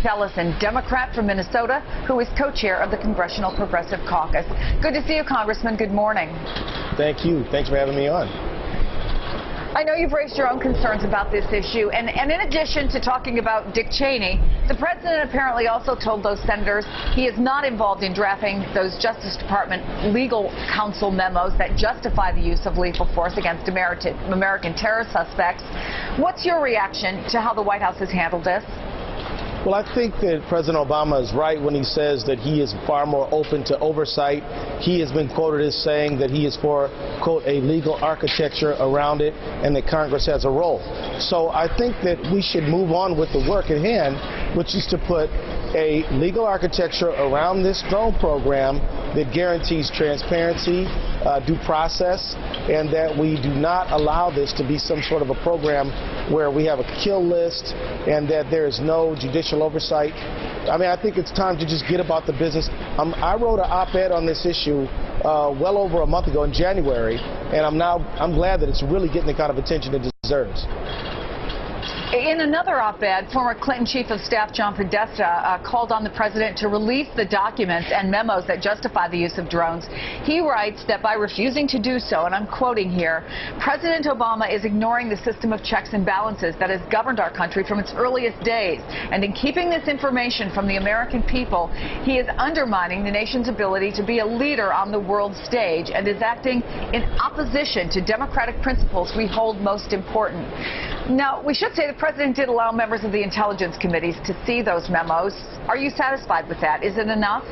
Ellison, Democrat from Minnesota, who is co-chair of the Congressional Progressive Caucus. Good to see you, Congressman. Good morning. Thank you. Thanks for having me on. I know you've raised your own concerns about this issue, and in addition to talking about Dick Cheney, the president apparently also told those senators he is not involved in drafting those Justice Department legal counsel memos that justify the use of lethal force against American terror suspects. What's your reaction to how the White House has handled this? Well, I think that President Obama is right when he says that he is far more open to oversight. He has been quoted as saying that he is for, quote, a legal architecture around it and that Congress has a role. So I think that we should move on with the work at hand, which is to put a legal architecture around this drone program that guarantees transparency, due process, and that we do not allow this to be some sort of a program where we have a kill list and that there is no judicial oversight. I mean, I think it's time to just get about the business. I wrote an op-ed on this issue well over a month ago in January, and I'm glad that it's really getting the kind of attention it deserves. In another op-ed, former Clinton Chief of Staff John Podesta called on the president to release the documents and memos that justify the use of drones. He writes that by refusing to do so, and I'm quoting here, President Obama is ignoring the system of checks and balances that has governed our country from its earliest days. And in keeping this information from the American people, he is undermining the nation's ability to be a leader on the world stage and is acting in opposition to democratic principles we hold most important. Now, we should say the president did allow members of the intelligence committees to see those memos. Are you satisfied with that? Is it enough?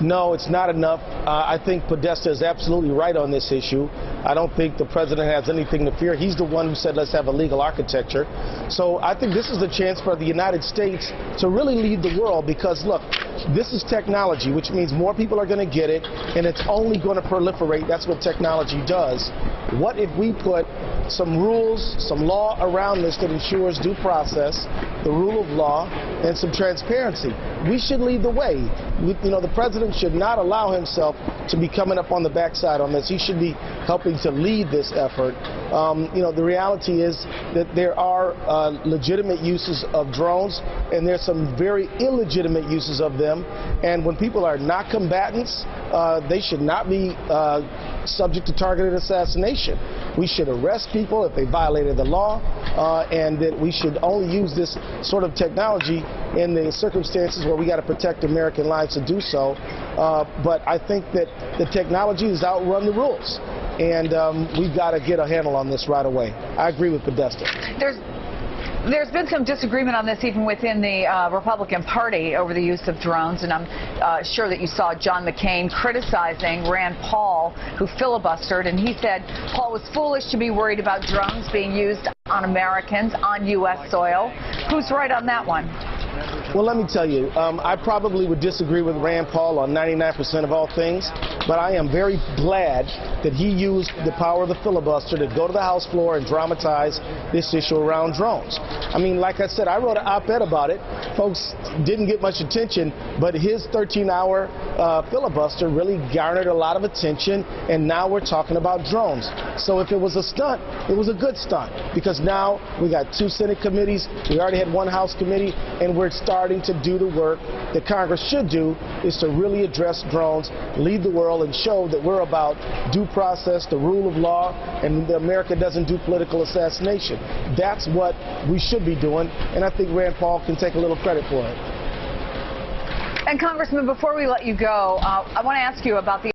No, it's not enough. I think Podesta is absolutely right on this issue. I don't think the president has anything to fear. He's the one who said let's have a legal architecture. So I think this is a chance for the United States to really lead the world because, look, this is technology, which means more people are going to get it, and it's only going to proliferate. That's what technology does. What if we put some rules, some law around this that ensures due process, the rule of law, and some transparency? We should lead the way. The president should not allow himself to be coming up on the backside on this. He should be helping to lead this effort. The reality is that there are legitimate uses of drones, and there's some very illegitimate uses of them. And when people are not combatants, they should not be subject to targeted assassination. We should arrest people if they violated the law, and that we should only use this sort of technology in the circumstances where we got to protect American lives to do so. But I think that the technology has outrun the rules, and we've got to get a handle on this right away. I agree with Podesta. There's been some disagreement on this even within the Republican Party over the use of drones, and I'm sure that you saw John McCain criticizing Rand Paul, who filibustered, and he said Paul was foolish to be worried about drones being used on Americans on U.S. soil. Who's right on that one? Well, let me tell you, I probably would disagree with Rand Paul on 99% of all things, but I am very glad that he used the power of the filibuster to go to the House floor and dramatize this issue around drones. I mean, like I said, I wrote an op-ed about it. Folks didn't get much attention, but his 13-hour filibuster really garnered a lot of attention, and now we're talking about drones. So if it was a stunt, it was a good stunt, because now we got 2 Senate committees, we already had 1 House committee, and we're starting to do the work that Congress should do, is to really address drones, lead the world, and show that we're about due process, the rule of law, and that America doesn't do political assassination. That's what we should be doing, and I think Rand Paul can take a little credit for it. And Congressman, before we let you go, I want to ask you about the